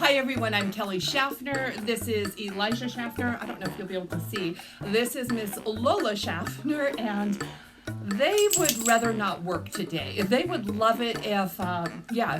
Hi everyone, I'm Kelly Schaffner. This is Elijah Schaffner. I don't know if you'll be able to see. This is Miss Lola Schaffner, and they would rather not work today. They would love it if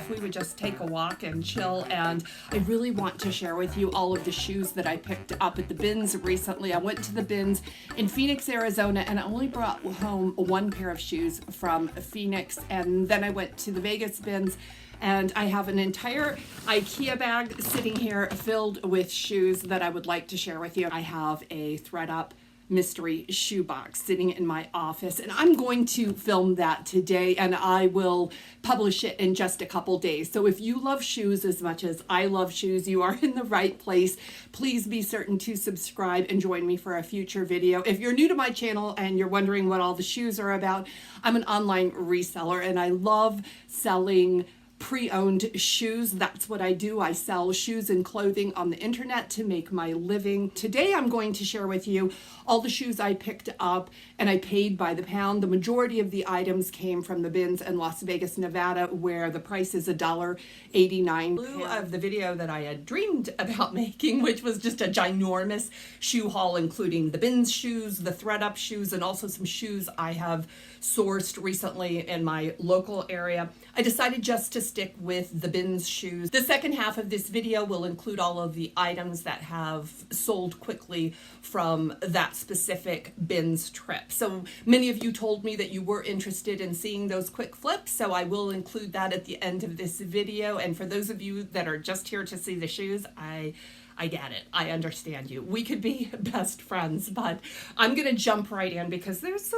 we would just take a walk and chill. And I really want to share with you all of the shoes that I picked up at the bins recently. I went to the bins in Phoenix, Arizona, and I only brought home one pair of shoes from Phoenix. And then I went to the Vegas bins, and I have an entire IKEA bag sitting here filled with shoes that I would like to share with you. I have a ThredUp mystery shoe box sitting in my office, and I'm going to film that today, and I will publish it in just a couple days. So if you love shoes as much as I love shoes, you are in the right place. Please be certain to subscribe and join me for a future video. If you're new to my channel and you're wondering what all the shoes are about, I'm an online reseller, and I love selling pre-owned shoes. That's what I do. I sell shoes and clothing on the internet to make my living. Today I'm going to share with you all the shoes I picked up and I paid by the pound. The majority of the items came from the bins in Las Vegas, Nevada, where the price is $1.89. Of the video that I had dreamed about making, which was just a ginormous shoe haul, including the bins shoes, the ThredUp shoes, and also some shoes I have sourced recently in my local area. I decided just to stick with the bins shoes. The second half of this video will include all of the items that have sold quickly from that specific bins trip. So many of you told me that you were interested in seeing those quick flips, so I will include that at the end of this video. And for those of you that are just here to see the shoes, I get it. I understand you. We could be best friends, but I'm going to jump right in because there's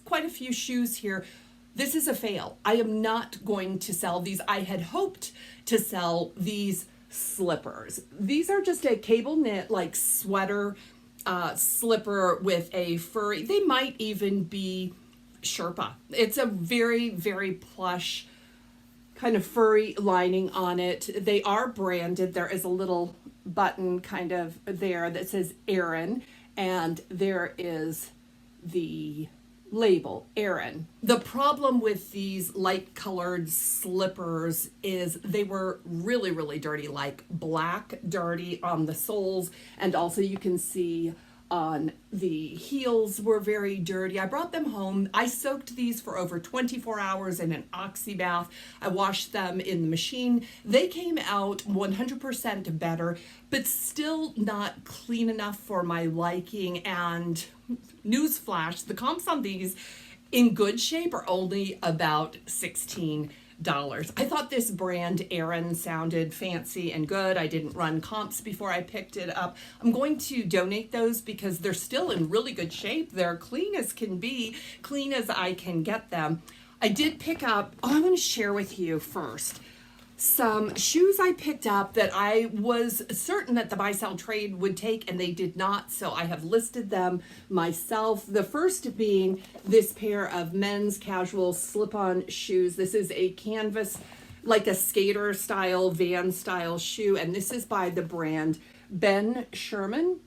quite a few shoes here. This is a fail. I am not going to sell these. I had hoped to sell these slippers. These are just a cable knit like sweater slipper with a furry, they might even be Sherpa. It's a very, very plush kind of furry lining on it. They are branded. There is a little button kind of there that says Aaron, and there is the label Aaron. The problem with these light colored slippers is they were really, really dirty, like black dirty on the soles, and also you can see on the heels were very dirty. I brought them home. I soaked these for over 24 hours in an oxy bath. I washed them in the machine. They came out 100% better, but still not clean enough for my liking. And newsflash, the comps on these in good shape are only about $16. I thought this brand Aaron sounded fancy and good. I didn't run comps before I picked it up. I'm going to donate those because they're still in really good shape. They're clean as can be, clean as I can get them. I did pick up, I want to share with you first some shoes I picked up that I was certain that the buy sell trade would take, and they did not, so I have listed them myself. The first being this pair of men's casual slip-on shoes. This is a canvas, like a skater style, van style shoe, and this is by the brand Ben Sherman.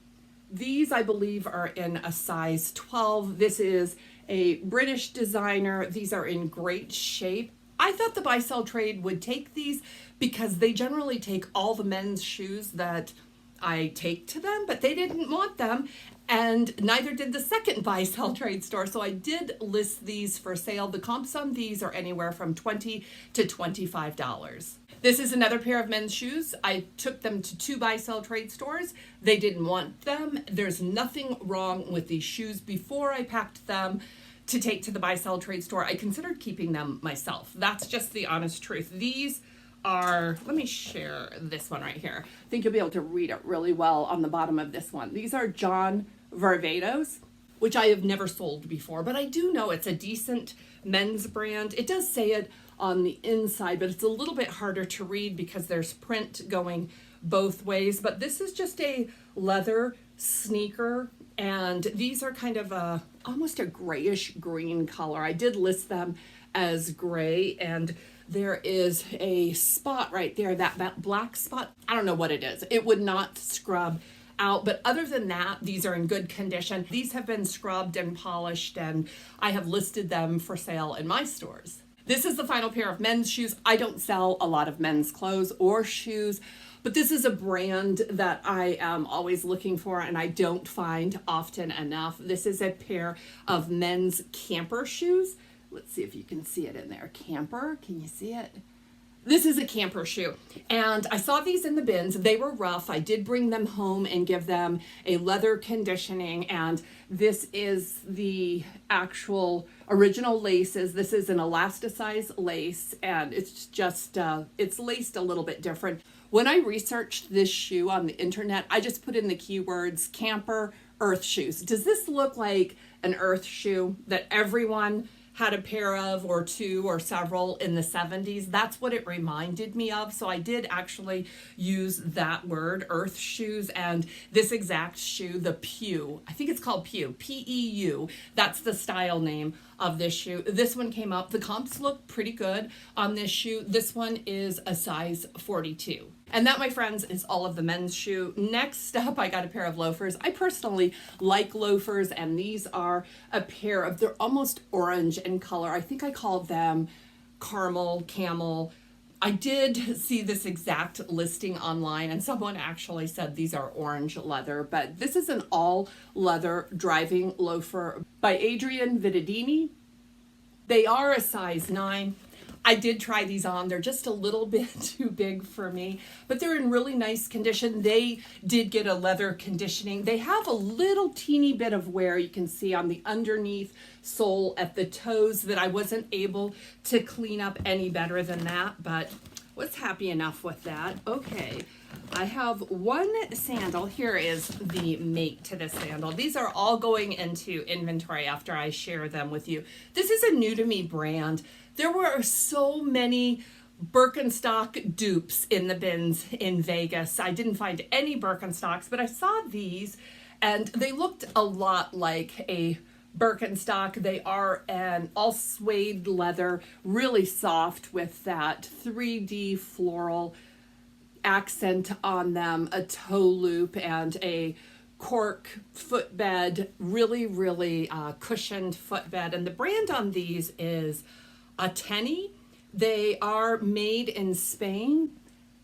These I believe are in a size 12. This is a British designer. These are in great shape. I thought the buy sell trade would take these because they generally take all the men's shoes that I take to them, but they didn't want them, and neither did the second buy sell trade store. So I did list these for sale. The comps on these are anywhere from $20 to $25. This is another pair of men's shoes. I took them to 2 buy sell trade stores. They didn't want them. There's nothing wrong with these shoes. Before I packed them to take to the buy sell trade store, I considered keeping them myself. That's just the honest truth. These are, let me share this one right here. I think you'll be able to read it really well on the bottom of this one. These are John Varvatos, which I have never sold before, but I do know it's a decent men's brand. It does say it on the inside, but it's a little bit harder to read because there's print going both ways. But this is just a leather sneaker, and these are kind of almost a grayish green color. I did list them as gray, and there is a spot right there, that black spot. I don't know what it is. It would not scrub out, but other than that, these are in good condition. These have been scrubbed and polished, and I have listed them for sale in my stores. This is the final pair of men's shoes. I don't sell a lot of men's clothes or shoes, But this is a brand that I am always looking for and I don't find often enough. This is a pair of men's camper shoes. Let's see if you can see it in there. Camper, can you see it? This is a camper shoe, and I saw these in the bins. They were rough. I did bring them home and give them a leather conditioning, and this is the actual original laces. This is an elasticized lace, and it's just, it's laced a little bit different. When I researched this shoe on the internet, I just put in the keywords camper, earth shoes. Does this look like an earth shoe that everyone had a pair of or two or several in the 70s? That's what it reminded me of. So I did actually use that word, earth shoes, and this exact shoe, the Pew. I think it's called Pew, P-E-U. That's the style name of this shoe. This one came up. The comps look pretty good on this shoe. This one is a size 42. And that, my friends, is all of the men's shoe. Next up, I got a pair of loafers. I personally like loafers, and these are a pair of, they're almost orange in color. I think I called them caramel, camel. I did see this exact listing online, and someone actually said these are orange leather, but this is an all leather driving loafer by Adrian Vitadini. They are a size 9. I did try these on. They're just a little bit too big for me, but they're in really nice condition. They did get a leather conditioning. They have a little teeny bit of wear you can see on the underneath sole at the toes that I wasn't able to clean up any better than that, but was happy enough with that. Okay, I have one sandal. Here is the mate to this sandal. These are all going into inventory after I share them with you. This is a new to me brand. There were so many Birkenstock dupes in the bins in Vegas. I didn't find any Birkenstocks, but I saw these and they looked a lot like a Birkenstock. They are an all suede leather, really soft with that 3D floral accent on them, a toe loop and a cork footbed, really cushioned footbed. And the brand on these is Ateni. They are made in Spain.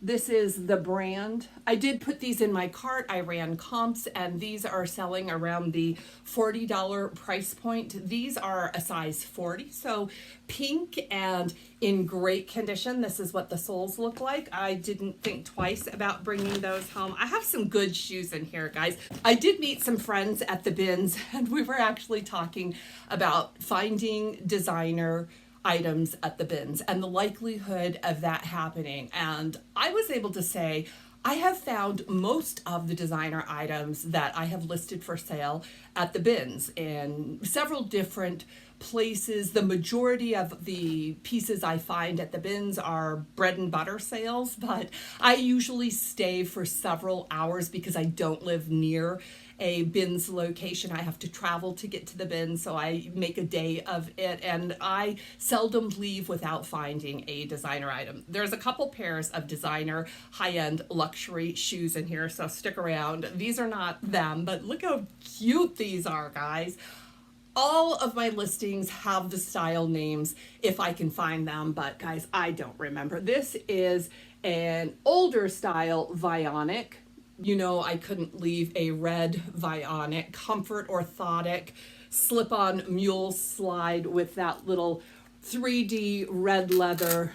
This is the brand. I did put these in my cart. I ran comps, and these are selling around the $40 price point. These are a size 40, so pink and in great condition. This is what the soles look like. I didn't think twice about bringing those home. I have some good shoes in here, guys. I did meet some friends at the bins, and we were actually talking about finding designer items at the bins and the likelihood of that happening. And I was able to say, I have found most of the designer items that I have listed for sale at the bins in several different places. The majority of the pieces I find at the bins are bread and butter sales, but I usually stay for several hours because I don't live near a bins location. I have to travel to get to the bin, so I make a day of it, and I seldom leave without finding a designer item. There's a couple pairs of designer high-end luxury shoes in here, so stick around. These are not them, but look how cute these are, guys. All of my listings have the style names if I can find them, but guys, I don't remember. This is an older style Vionic. You know, I couldn't leave a red Vionic, comfort orthotic, slip-on mule slide with that little 3D red leather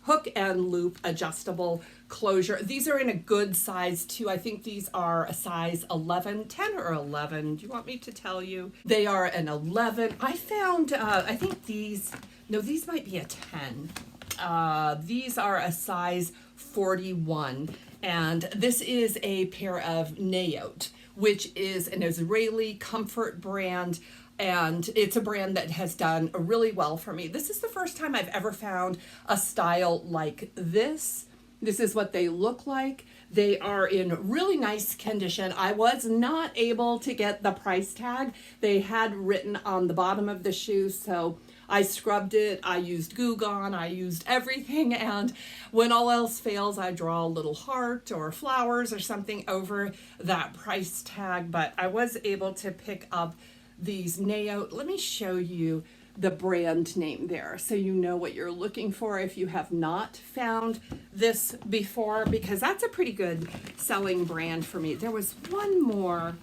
hook and loop adjustable closure. These are in a good size too. I think these are a size 11, 10 or 11. Do you want me to tell you? They are an 11. I found, I think these, no, these might be a 10. These are a size 41. And this is a pair of Naot, which is an Israeli comfort brand, and it's a brand that has done really well for me. This is the first time I've ever found a style like this. This is what they look like. They are in really nice condition. I was not able to get the price tag. They had written on the bottom of the shoe, so I scrubbed it, I used Goo Gone, I used everything, and when all else fails, I draw a little heart or flowers or something over that price tag, but I was able to pick up these Naot. Let me show you the brand name there so you know what you're looking for if you have not found this before, because that's a pretty good selling brand for me. There was one more.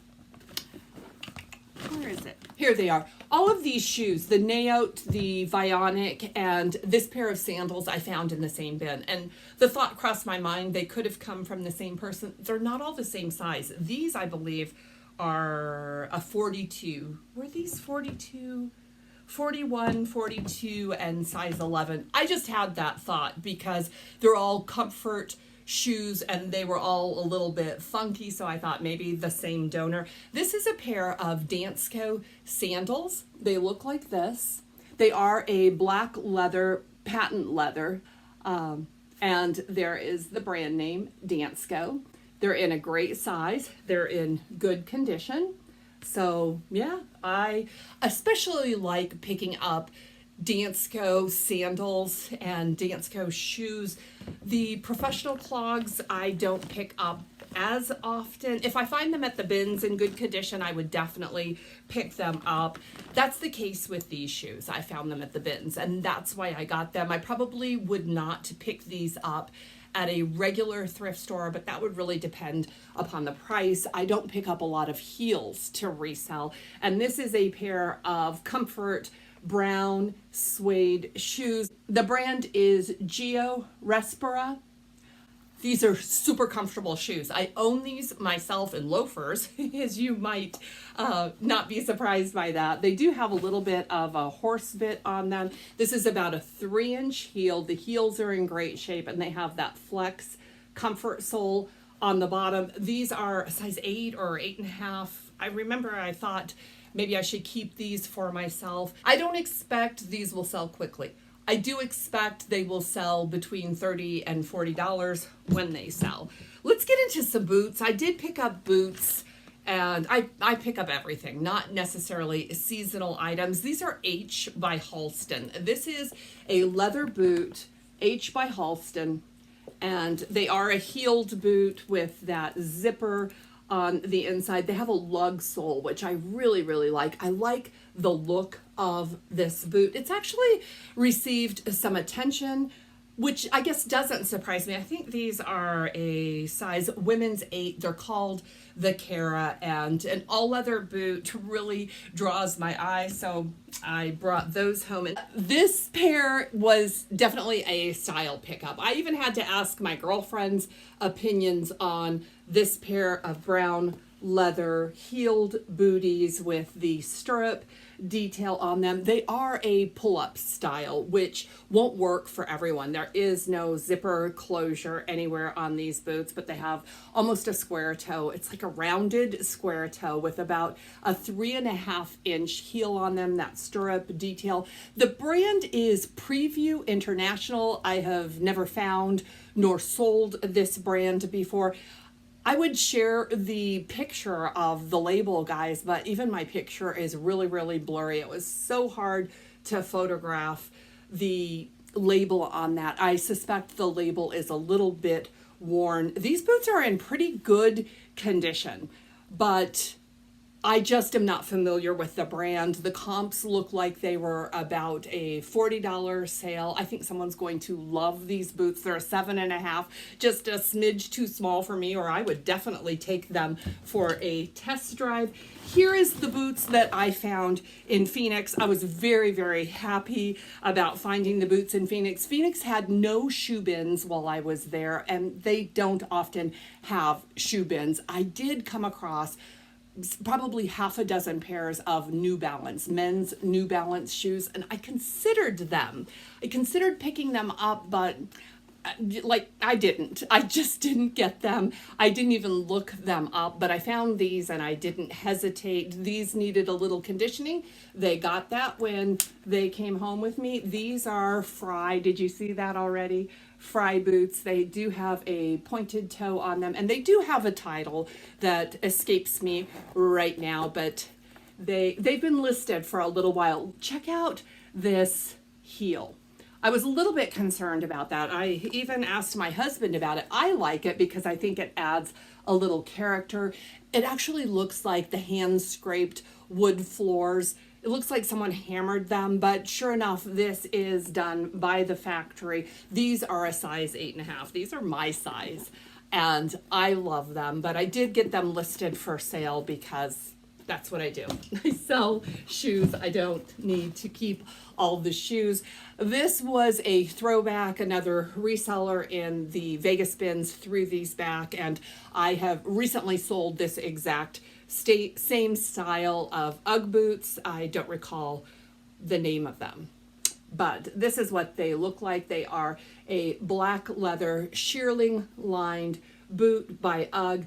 Where is it? Here they are. All of these shoes, the Naote, the Vionic, and this pair of sandals I found in the same bin. And the thought crossed my mind, they could have come from the same person. They're not all the same size. These, I believe, are a 42. Were these 42? 41, 42, and size 11. I just had that thought because they're all comfort shoes and they were all a little bit funky, so I thought maybe the same donor. This is a pair of Dansko sandals. They look like this. They are a black leather, patent leather, and there is the brand name, Dansko. They're in a great size. They're in good condition. So yeah, I especially like picking up Dansko sandals and Dansko shoes. The professional clogs I don't pick up as often. If I find them at the bins in good condition, I would definitely pick them up. That's the case with these shoes. I found them at the bins, and that's why I got them. I probably would not pick these up at a regular thrift store, but that would really depend upon the price. I don't pick up a lot of heels to resell, and this is a pair of comfort brown suede shoes. The brand is Geo Respira. These are super comfortable shoes. I own these myself in loafers, as you might not be surprised by that. They do have a little bit of a horse bit on them. This is about a 3-inch heel. The heels are in great shape and they have that flex comfort sole on the bottom. These are a size 8 or 8.5. I remember I thought maybe I should keep these for myself. I don't expect these will sell quickly. I do expect they will sell between $30 and $40 when they sell. Let's get into some boots. I did pick up boots, and I pick up everything, not necessarily seasonal items. These are H by Halston. This is a leather boot, H by Halston, and they are a heeled boot with that zipper on the inside. They have a lug sole, which I really, really like. I like the look of this boot. It's actually received some attention, which I guess doesn't surprise me. I think these are a size women's 8. They're called the Cara, and an all leather boot really draws my eye, so I brought those home. And this pair was definitely a style pickup. I even had to ask my girlfriend's opinions on this pair of brown leather heeled booties with the stirrup detail on them. They are a pull-up style, which won't work for everyone. There is no zipper closure anywhere on these boots, but they have almost a square toe. It's like a rounded square toe with about a 3.5-inch heel on them, that stirrup detail. The brand is Preview International. I have never found nor sold this brand before. I would share the picture of the label, guys, but even my picture is really, really blurry. It was so hard to photograph the label on that. I suspect the label is a little bit worn. These boots are in pretty good condition, but I just am not familiar with the brand. The comps look like they were about a $40 sale. I think someone's going to love these boots. They're a 7.5, just a smidge too small for me, or I would definitely take them for a test drive. Here is the boots that I found in Phoenix. I was very, very happy about finding the boots in Phoenix. Phoenix had no shoe bins while I was there, and they don't often have shoe bins. I did come across probably half a dozen pairs of New Balance, men's New Balance shoes, and I considered them. I considered picking them up, but I didn't. I just didn't get them. I didn't even look them up, but I found these and I didn't hesitate. These needed a little conditioning. They got that when they came home with me. These are Fry. Did you see that already? Fry boots. They do have a pointed toe on them, and they do have a title that escapes me right now, but they've been listed for a little while. Check out this heel. I was a little bit concerned about that. I even asked my husband about it. I like it because I think it adds a little character. It actually looks like the hand scraped wood floors It looks like someone hammered them, but sure enough, this is done by the factory. These are a size 8.5. These are my size, and I love them, but I did get them listed for sale because that's what I do. I sell shoes. I don't need to keep all the shoes. This was a throwback. Another reseller in the Vegas bins threw these back, and I have recently sold this exact same style of Ugg boots. I don't recall the name of them, but this is what they look like. They are a black leather shearling lined boot by Ugg.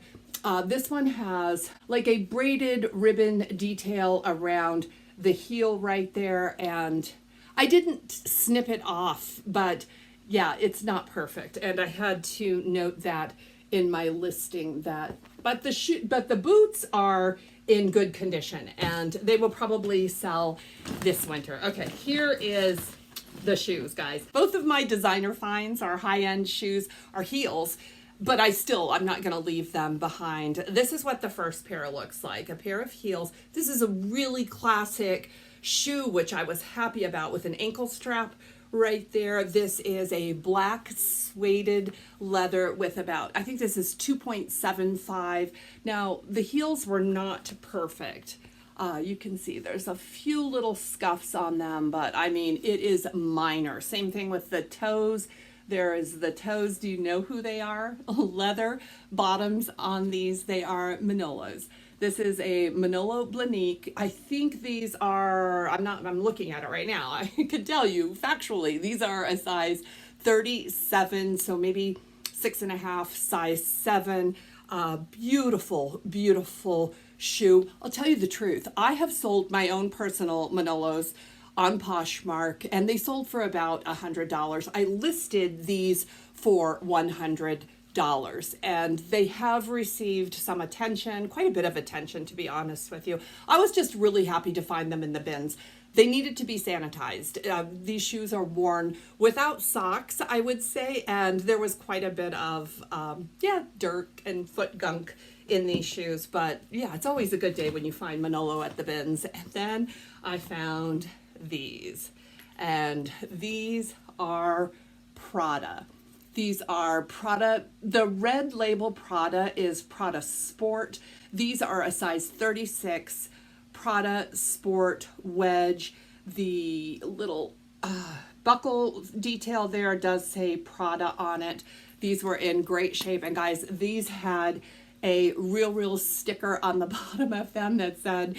This one has like a braided ribbon detail around the heel right there, and I didn't snip it off, but yeah, it's not perfect, and I had to note that in my listing that, but the boots are in good condition, and they will probably sell this winter. Okay, here is the shoes, guys. Both of my designer finds are high-end shoes, are heels, but I'm not going to leave them behind. This is what the first pair looks like, a pair of heels. This is a really classic shoe, which I was happy about, with an ankle strap right there. This is a black suede leather with about, I think this is 2.75. Now, the heels were not perfect. You can see there's a few little scuffs on them, but I mean, it is minor. Same thing with the toes. There is the toes. Do you know who they are? Leather bottoms on these. They are Manolos. This is a Manolo Blahnik. I think these are, I'm looking at it right now. I could tell you factually, these are a size 37, so maybe 6.5, size 7. Beautiful, beautiful shoe. I'll tell you the truth. I have sold my own personal Manolos on Poshmark, and they sold for about $100. I listed these for $100. And they have received some attention, quite a bit of attention, to be honest with you. I was just really happy to find them in the bins. They needed to be sanitized. These shoes are worn without socks, I would say, and there was quite a bit of dirt and foot gunk in these shoes. But yeah, it's always a good day when you find Manolo at the bins. And then I found these, and these are Prada. These are Prada. The red label Prada is Prada Sport. These are a size 36 Prada Sport wedge. The little buckle detail there does say Prada on it. These were in great shape, and guys, these had a real sticker on the bottom of them that said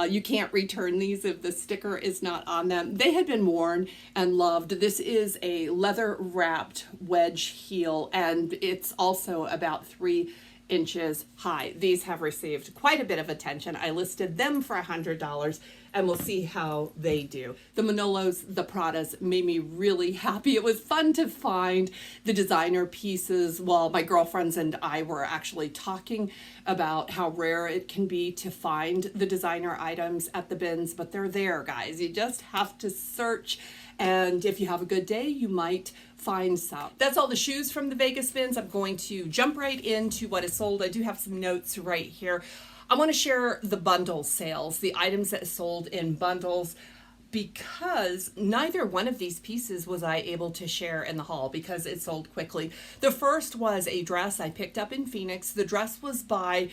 you can't return these if the sticker is not on them. They had been worn and loved. This is a leather wrapped wedge heel, and it's also about 3 inches high. These have received quite a bit of attention. I listed them for $100, and we'll see how they do. The Manolos, the Pradas, made me really happy. It was fun to find the designer pieces while my girlfriends and I were actually talking about how rare it can be to find the designer items at the bins, but they're there, guys. You just have to search, and if you have a good day, you might find some. That's all the shoes from the Vegas bins. I'm going to jump right into what is sold. I do have some notes right here. I want to share the bundle sales, the items that sold in bundles, because neither one of these pieces was I able to share in the haul because it sold quickly. The first was a dress I picked up in Phoenix. The dress was by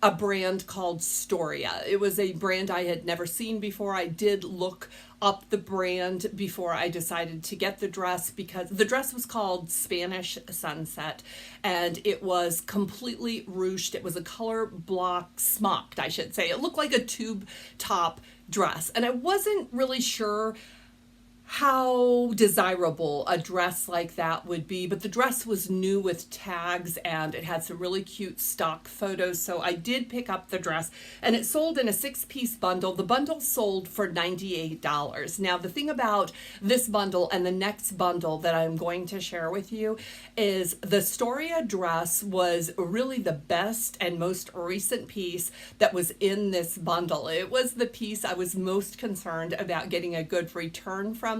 a brand called Storia. It was a brand I had never seen before. I did look up the brand before I decided to get the dress because the dress was called Spanish Sunset, and it was completely ruched. It was a color block smocked, I should say. It looked like a tube top dress, and I wasn't really sure how desirable a dress like that would be, but the dress was new with tags and it had some really cute stock photos, so I did pick up the dress, and it sold in a 6-piece bundle. The bundle sold for $98. Now, the thing about this bundle and the next bundle that I'm going to share with you is the Storia dress was really the best and most recent piece that was in this bundle. It was the piece I was most concerned about getting a good return from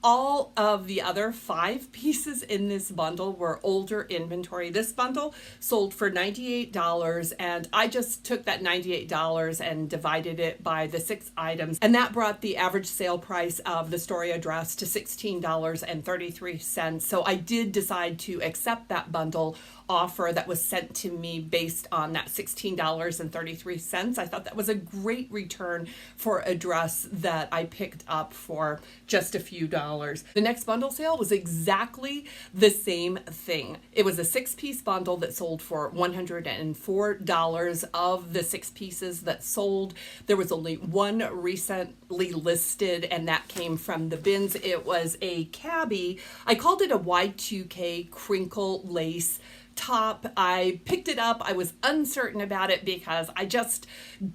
All of the other 5 pieces in this bundle were older inventory. This bundle sold for $98, and I just took that $98 and divided it by the 6 items, and that brought the average sale price of the Storia dress to $16.33. So I did decide to accept that bundle offer that was sent to me based on that $16.33. I thought that was a great return for a dress that I picked up for just a few dollars. The next bundle sale was exactly the same thing. It was a 6-piece bundle that sold for $104. Of the 6 pieces that sold, there was only one recently listed, and that came from the bins. It was a cabbie. I called it a Y2K crinkle lace top. I picked it up. I was uncertain about it because I just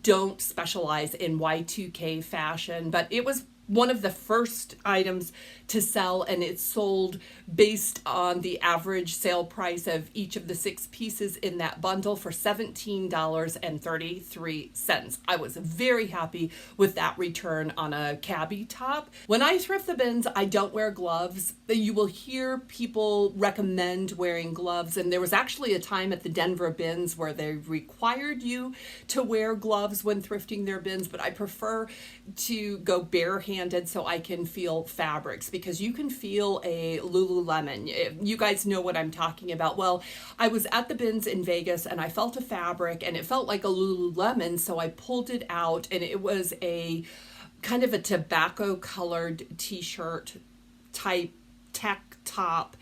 don't specialize in Y2K fashion, but it was one of the first items to sell, and it sold based on the average sale price of each of the 6 pieces in that bundle for $17.33. I was very happy with that return on a cabbie top. When I thrift the bins, I don't wear gloves. You will hear people recommend wearing gloves, and there was actually a time at the Denver bins where they required you to wear gloves when thrifting their bins, but I prefer to go barehanded so I can feel fabrics, because you can feel a Lululemon. You guys know what I'm talking about. Well, I was at the bins in Vegas and I felt a fabric and it felt like a Lululemon, so I pulled it out, and it was a kind of a tobacco colored t-shirt type tech top.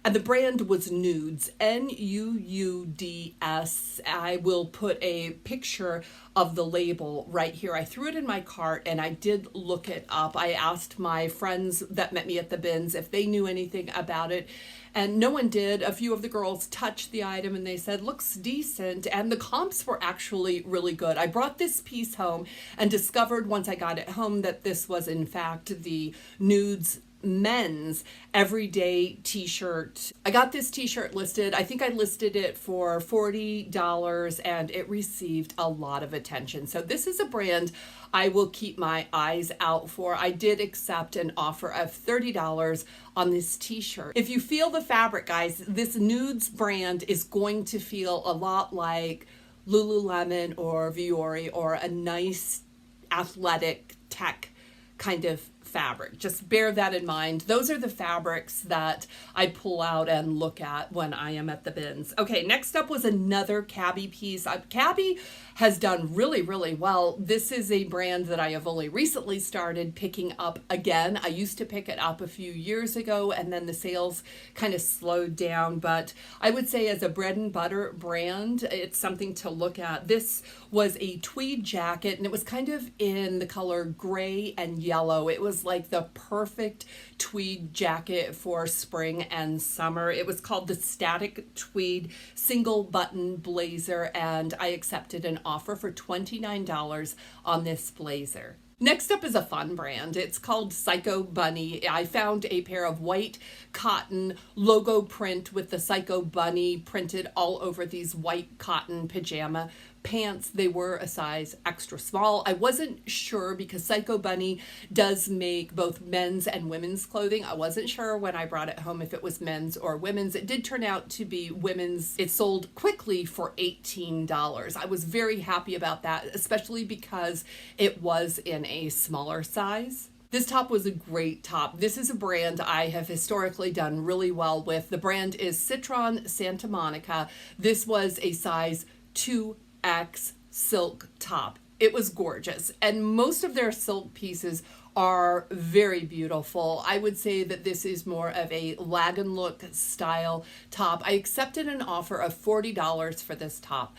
And the brand was Nudes, Nuuds. I will put a picture of the label right here. I threw it in my cart and I did look it up. I asked my friends that met me at the bins if they knew anything about it, and no one did. A few of the girls touched the item and they said, looks decent, and the comps were actually really good. I brought this piece home and discovered once I got it home that this was in fact the Nudes men's everyday t-shirt. I got this t-shirt listed. I think I listed it for $40 and it received a lot of attention. So this is a brand I will keep my eyes out for. I did accept an offer of $30 on this t-shirt. If you feel the fabric, guys, this Nudes brand is going to feel a lot like Lululemon or Vuori or a nice athletic tech kind of fabric. Just bear that in mind. Those are the fabrics that I pull out and look at when I am at the bins. Okay, next up was another cabbie piece. Cabbie has done really, really well. This is a brand that I have only recently started picking up again. I used to pick it up a few years ago and then the sales kind of slowed down, but I would say as a bread and butter brand, it's something to look at. This was a tweed jacket and it was kind of in the color gray and yellow. It was like the perfect tweed jacket for spring and summer. It was called the Static Tweed Single Button Blazer, and I accepted an offer for $29 on this blazer. Next up is a fun brand. It's called Psycho Bunny. I found a pair of white cotton logo print with the Psycho Bunny printed all over these white cotton pajama pants. They were a size extra small. I wasn't sure because Psycho Bunny does make both men's and women's clothing. I wasn't sure when I brought it home if it was men's or women's. It did turn out to be women's. It sold quickly for $18. I was very happy about that, especially because it was in a smaller size. This top was a great top. This is a brand I have historically done really well with. The brand is Citron Santa Monica. This was a size 2X silk top. It was gorgeous, and most of their silk pieces are very beautiful. I would say that this is more of a lagan look style top. I accepted an offer of $40 for this top.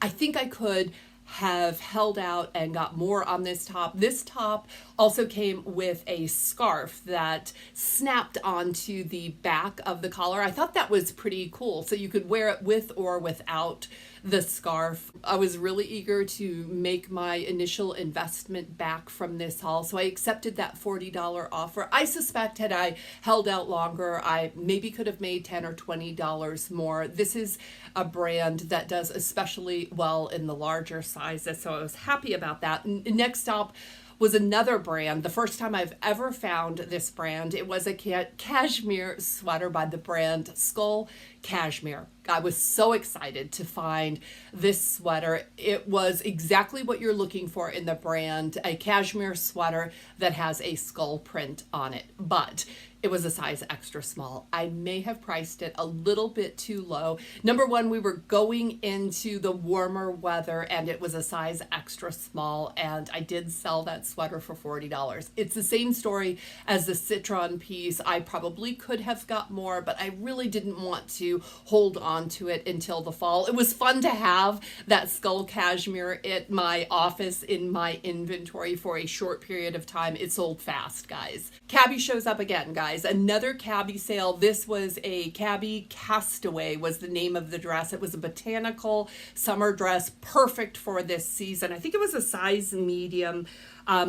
I think I could have held out and got more on this top. This top also came with a scarf that snapped onto the back of the collar. I thought that was pretty cool. So you could wear it with or without the scarf. I was really eager to make my initial investment back from this haul, so I accepted that $40 offer. I suspect had I held out longer, I maybe could have made $10 or $20 more. This is a brand that does especially well in the larger sizes, so I was happy about that. Next up was another brand. The first time I've ever found this brand, it was a cashmere sweater by the brand Skull Cashmere. I was so excited to find this sweater. It was exactly what you're looking for in the brand, a cashmere sweater that has a skull print on it, but it was a size extra small. I may have priced it a little bit too low. Number one, we were going into the warmer weather and it was a size extra small, and I did sell that sweater for $40. It's the same story as the citron piece. I probably could have got more, but I really didn't want to hold on to it until the fall. It was fun to have that skull cashmere at my office in my inventory for a short period of time. It sold fast, guys. Cabbie shows up again, guys. Another cabbie sale. This was a cabbie castaway was the name of the dress. It was a botanical summer dress, perfect for this season. I think it was a size medium.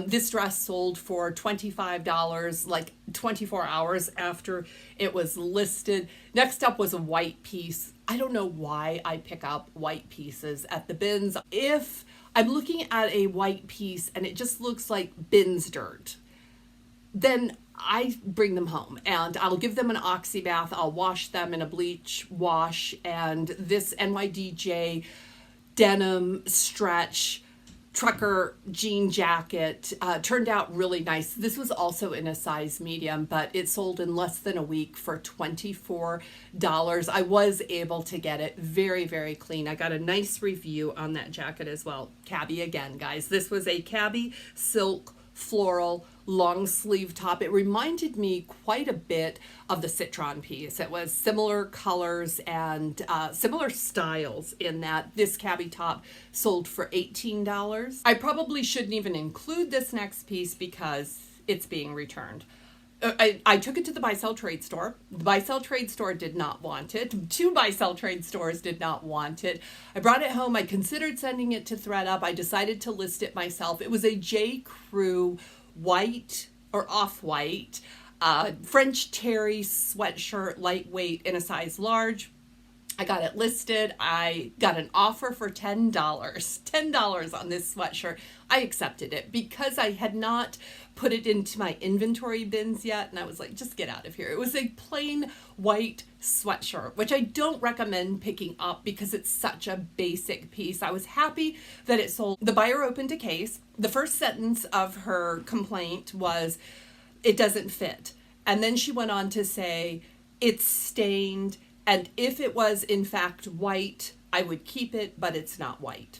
This dress sold for $25, like 24 hours after it was listed. Next up was a white piece. I don't know why I pick up white pieces at the bins. If I'm looking at a white piece and it just looks like bins dirt, then I bring them home and I'll give them an oxy bath. I'll wash them in a bleach wash, and this NYDJ denim stretch trucker jean jacket turned out really nice. This was also in a size medium, but it sold in less than a week for $24. I was able to get it very, very clean. I got a nice review on that jacket as well. Cabbie again, guys. This was a cabbie silk floral long sleeve top. It reminded me quite a bit of the citron piece. It was similar colors and similar styles in that this cabbie top sold for $18. I probably shouldn't even include this next piece because it's being returned. I took it to the buy-sell trade store. The buy-sell trade store did not want it. 2 buy-sell trade stores did not want it. I brought it home. I considered sending it to ThredUp. I decided to list it myself. It was a J. Crew white or off-white French terry sweatshirt, lightweight in a size large. I got it listed. I got an offer for $10. $10 on this sweatshirt. I accepted it because I had not put it into my inventory bins yet. And I was like, just get out of here. It was a plain white sweatshirt, which I don't recommend picking up because it's such a basic piece. I was happy that it sold. The buyer opened a case. The first sentence of her complaint was, it doesn't fit. And then she went on to say, it's stained. And if it was in fact white, I would keep it, but it's not white.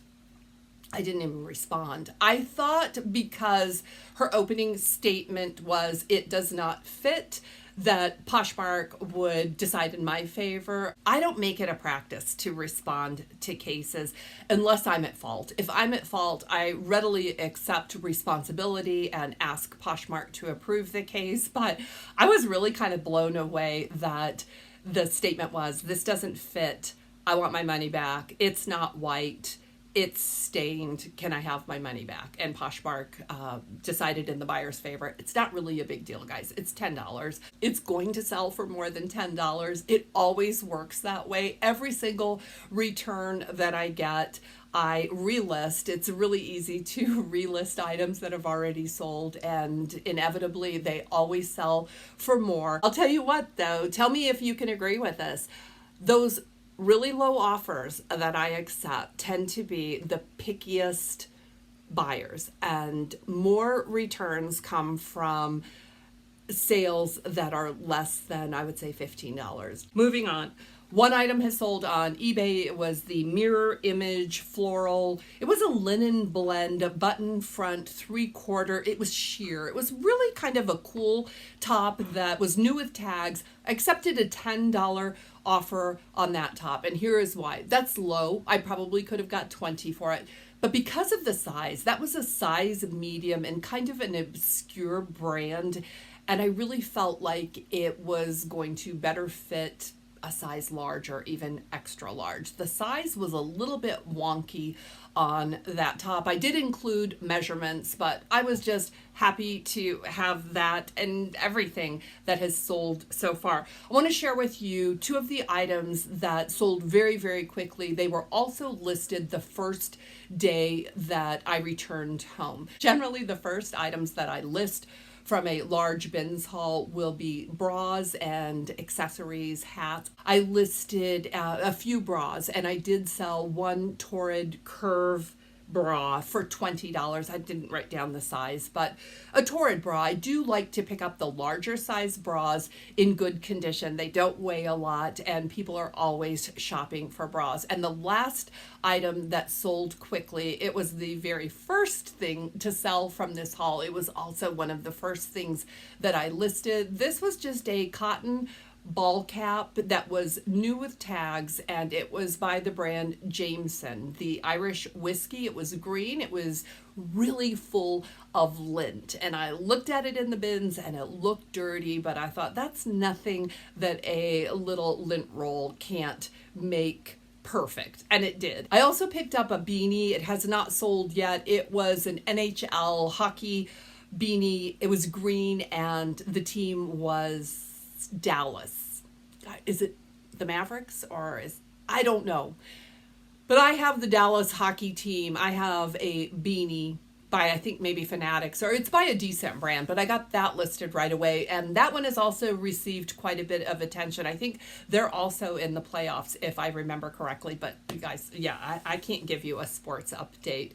I didn't even respond. I thought because her opening statement was, it does not fit, that Poshmark would decide in my favor. I don't make it a practice to respond to cases unless I'm at fault. If I'm at fault, I readily accept responsibility and ask Poshmark to approve the case. But I was really kind of blown away that the statement was, this doesn't fit. I want my money back. It's not white. It's stained. Can I have my money back? And Poshmark decided in the buyer's favor. It's not really a big deal, guys. It's $10. It's going to sell for more than $10. It always works that way. Every single return that I get, I relist. It's really easy to relist items that have already sold, and inevitably they always sell for more. I'll tell you what though, tell me if you can agree with this. Those really low offers that I accept tend to be the pickiest buyers, and more returns come from sales that are less than, I would say, $15. Moving on. One item has sold on eBay. It was the mirror image floral. It was a linen blend, button front, 3/4. It was sheer. It was really kind of a cool top that was new with tags. I accepted a $10 offer on that top, and here is why. That's low. I probably could have got 20 for it. But because of the size, that was a size medium and kind of an obscure brand, and I really felt like it was going to better fit a size large or even extra large. The size was a little bit wonky on that top. I did include measurements, but I was just happy to have that and everything that has sold so far. I want to share with you two of the items that sold very, very quickly. They were also listed the first day that I returned home. Generally, the first items that I list from a large bins haul will be bras and accessories, hats. I listed a few bras, and I did sell one Torrid Curve bra for $20. I didn't write down the size, but a Torrid bra. I do like to pick up the larger size bras in good condition. They don't weigh a lot, and people are always shopping for bras. And the last item that sold quickly, it was the very first thing to sell from this haul. It was also one of the first things that I listed. This was just a cotton ball cap that was new with tags, and it was by the brand Jameson, the Irish whiskey. It was green. It was really full of lint, and I looked at it in the bins and it looked dirty, but I thought that's nothing that a little lint roll can't make perfect, and it did. I also picked up a beanie. It has not sold yet. It was an NHL hockey beanie. It was green, and the team was Dallas. Is it the Mavericks or I don't know. But I have the Dallas hockey team. I have a beanie by, I think, maybe Fanatics, or it's by a decent brand, but I got that listed right away. And that one has also received quite a bit of attention. I think they're also in the playoffs, if I remember correctly. But you guys, yeah, I can't give you a sports update.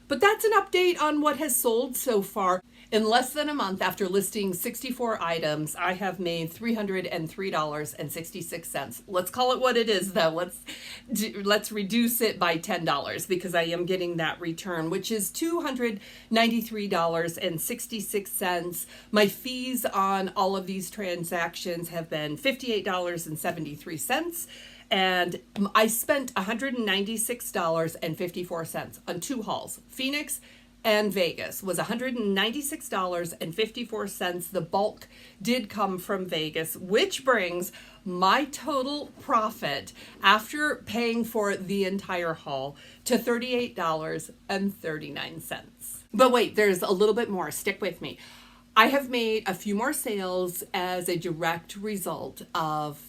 But that's an update on what has sold so far. In less than a month after listing 64 items, I have made $303.66. Let's call it what it is, though. Let's reduce it by $10 because I am getting that return, which is $293.66. My fees on all of these transactions have been $58.73. And I spent $196.54 on two hauls. Phoenix and Vegas was $196.54. The bulk did come from Vegas, which brings my total profit after paying for the entire haul to $38.39. But wait, there's a little bit more. Stick with me. I have made a few more sales as a direct result of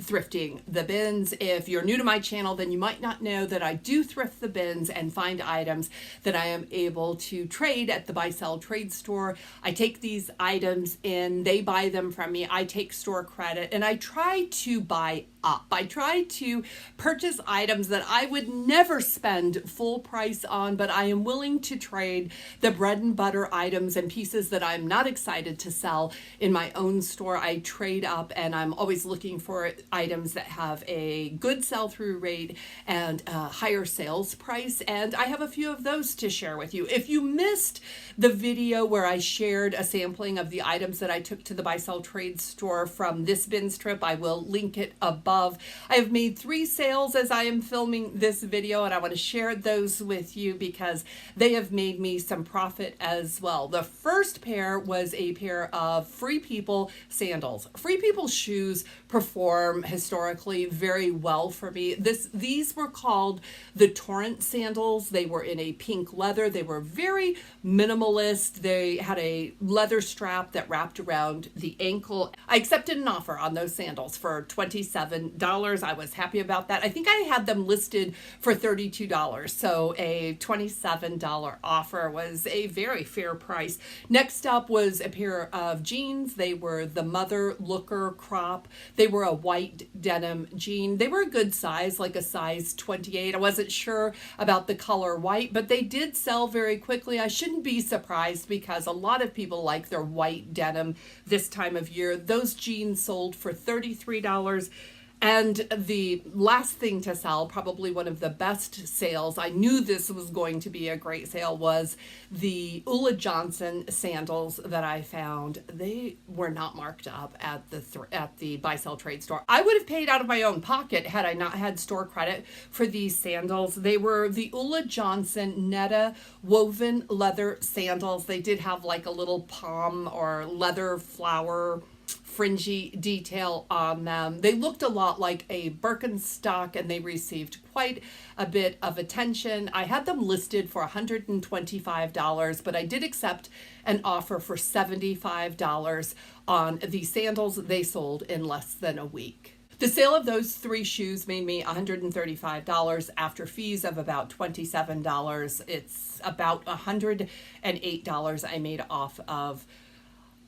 thrifting the bins. If you're new to my channel, then you might not know that I do thrift the bins and find items that I am able to trade at the buy sell trade store. I take these items in, they buy them from me, I take store credit, and I try to buy up. I try to purchase items that I would never spend full price on, but I am willing to trade the bread and butter items and pieces that I'm not excited to sell in my own store. I trade up, and I'm always looking for items that have a good sell-through rate and a higher sales price, and I have a few of those to share with you. If you missed the video where I shared a sampling of the items that I took to the buy sell trade store from this bins trip, I will link it above. I have made 3 sales as I am filming this video, and I want to share those with you because they have made me some profit as well. The first pair was a pair of Free People sandals. Free People shoes perform historically very well for me. These were called the Torrent sandals. They were in a pink leather. They were very minimalist. They had a leather strap that wrapped around the ankle. I accepted an offer on those sandals for $27. I was happy about that. I think I had them listed for $32. So a $27 offer was a very fair price. Next up was a pair of jeans. They were the Mother Looker crop. They were a white denim jean. They were a good size, like a size 28. I wasn't sure about the color white, but they did sell very quickly. I shouldn't be surprised because a lot of people like their white denim this time of year. Those jeans sold for $33. And the last thing to sell, probably one of the best sales, I knew this was going to be a great sale, was the Ulla Johnson sandals that I found. They were not marked up at the buy sell trade store. I would have paid out of my own pocket had I not had store credit for these sandals. They were the Ulla Johnson Netta woven leather sandals. They did have like a little palm or leather flower fringy detail on them. They looked a lot like a Birkenstock, and they received quite a bit of attention. I had them listed for $125, but I did accept an offer for $75 on the sandals. They sold in less than a week. The sale of those 3 shoes made me $135 after fees of about $27. It's about $108 I made off of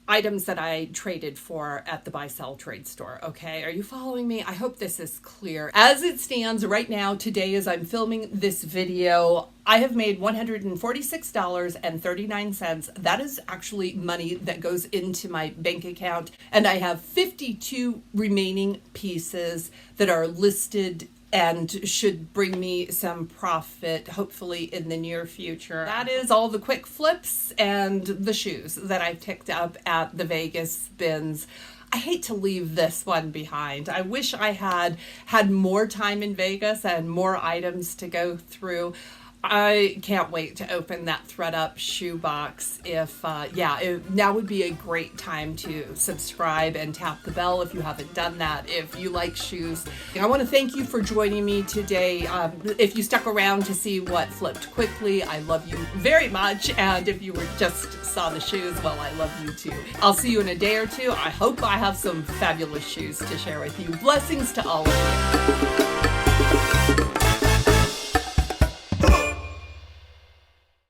items that I traded for at the buy-sell trade store. Okay, are you following me? I hope this is clear. As it stands right now, today as I'm filming this video, I have made $146.39. That is actually money that goes into my bank account, and I have 52 remaining pieces that are listed and should bring me some profit, hopefully in the near future. That is all the quick flips and the shoes that I picked up at the Vegas bins. I hate to leave this one behind. I wish I had more time in Vegas and more items to go through. I can't wait to open that ThredUp shoe box. Now would be a great time to subscribe and tap the bell if you haven't done that, if you like shoes. I want to thank you for joining me today. If you stuck around to see what flipped quickly, I love you very much. And if you just saw the shoes, well, I love you too. I'll see you in a day or two. I hope I have some fabulous shoes to share with you. Blessings to all of you.